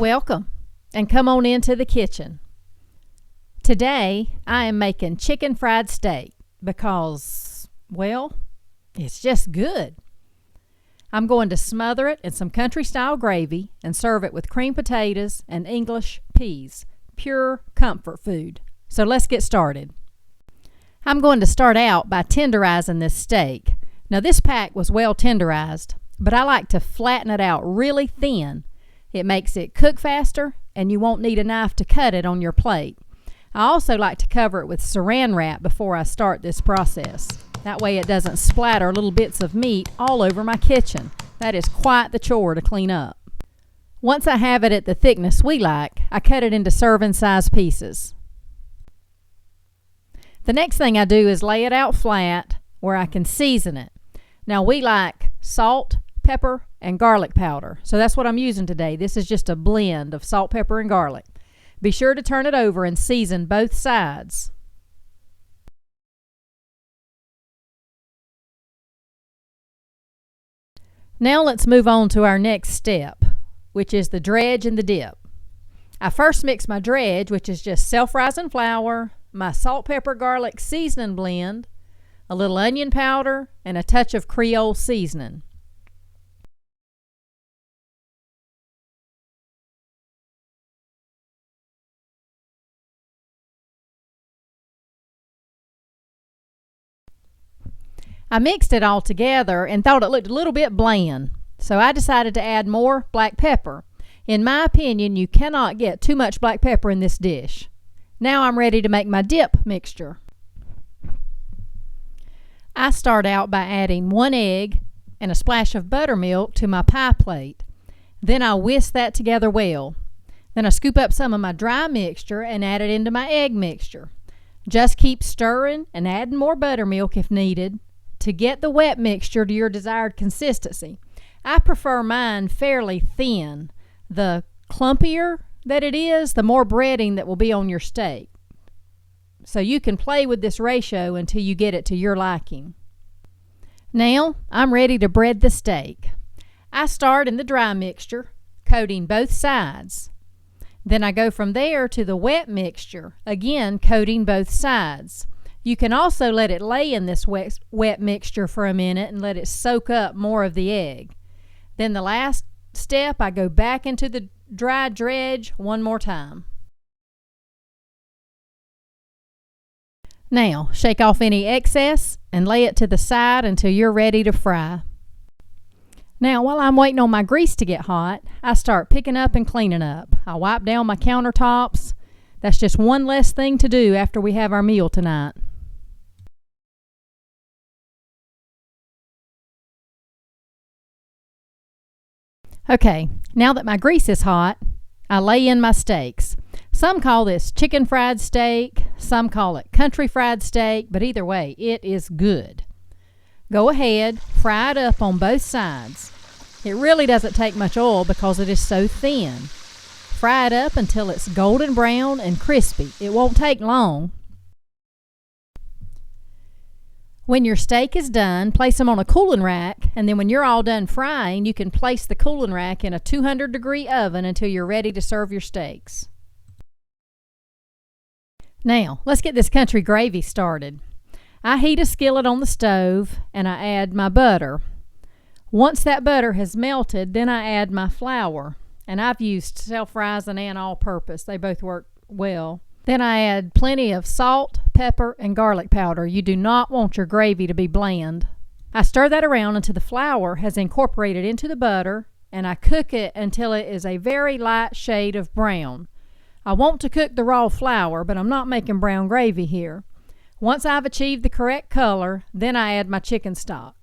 welcome, and come on into the kitchen. Today, I am making chicken fried steak because, well, it's just good. I'm going to smother it in some country-style gravy and serve it with creamed potatoes and English peas, pure comfort food. So let's get started. I'm going to start out by tenderizing this steak. Now, this pack was well tenderized, but I like to flatten it out really thin. It makes it cook faster, and you won't need a knife to cut it on your plate. I also like to cover it with saran wrap before I start this process. That way it doesn't splatter little bits of meat all over my kitchen. That is quite the chore to clean up. Once I have it at the thickness we like, I cut it into serving size pieces. The next thing I do is lay it out flat where I can season it. Now, we like salt, pepper, and garlic powder. So that's what I'm using today. This is just a blend of salt, pepper, and garlic. Be sure to turn it over and season both sides. Now let's move on to our next step, which is the dredge and the dip. I first mix my dredge, which is just self-rising flour, my salt, pepper, garlic seasoning blend, a little onion powder, and a touch of Creole seasoning. I mixed it all together and thought it looked a little bit bland, so I decided to add more black pepper. In my opinion, you cannot get too much black pepper in this dish. Now I'm ready to make my dip mixture. I start out by adding 1 egg and a splash of buttermilk to my pie plate. Then I whisk that together well. Then I scoop up some of my dry mixture and add it into my egg mixture. Just keep stirring and adding more buttermilk if needed to get the wet mixture to your desired consistency. I prefer mine fairly thin. The clumpier that it is, the more breading that will be on your steak. So you can play with this ratio until you get it to your liking. Now, I'm ready to bread the steak. I start in the dry mixture, coating both sides. Then I go from there to the wet mixture, again coating both sides. You can also let it lay in this wet mixture for a minute and let it soak up more of the egg. Then the last step, I go back into the dry dredge one more time. Now, shake off any excess and lay it to the side until you're ready to fry. Now, while I'm waiting on my grease to get hot, I start picking up and cleaning up. I wipe down my countertops. That's just one less thing to do after we have our meal tonight. Okay, now that my grease is hot, I lay in my steaks. Some call this chicken fried steak, some call it country fried steak, but either way, it is good. Go ahead, fry it up on both sides. It really doesn't take much oil because it is so thin. Fry it up until it's golden brown and crispy. It won't take long. When your steak is done, place them on a cooling rack, and then when you're all done frying, you can place the cooling rack in a 200-degree oven until you're ready to serve your steaks. Now, let's get this country gravy started. I heat a skillet on the stove, and I add my butter. Once that butter has melted, then I add my flour, and I've used self-rising and all-purpose. They both work well. Then I add plenty of salt, pepper, and garlic powder. You do not want your gravy to be bland. I stir that around until the flour has incorporated into the butter, and I cook it until it is a very light shade of brown. I want to cook the raw flour, but I'm not making brown gravy here. Once I've achieved the correct color, then I add my chicken stock.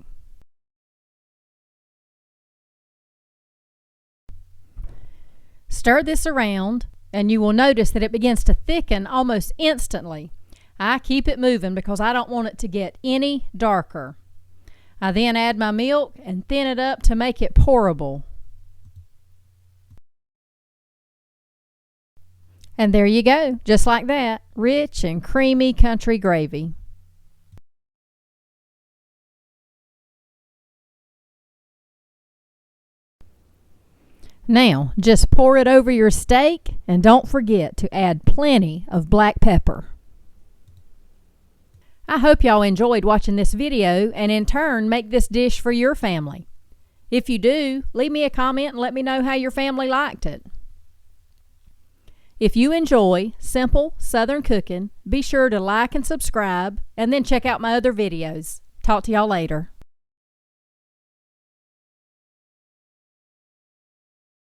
Stir this around, and you will notice that it begins to thicken almost instantly. I keep it moving because I don't want it to get any darker. I then add my milk and thin it up to make it pourable. And there you go, just like that, rich and creamy country gravy. Now, just pour it over your steak and don't forget to add plenty of black pepper. I hope y'all enjoyed watching this video and in turn make this dish for your family. If you do, leave me a comment and let me know how your family liked it. If you enjoy simple Southern cooking, be sure to like and subscribe and then check out my other videos. Talk to y'all later.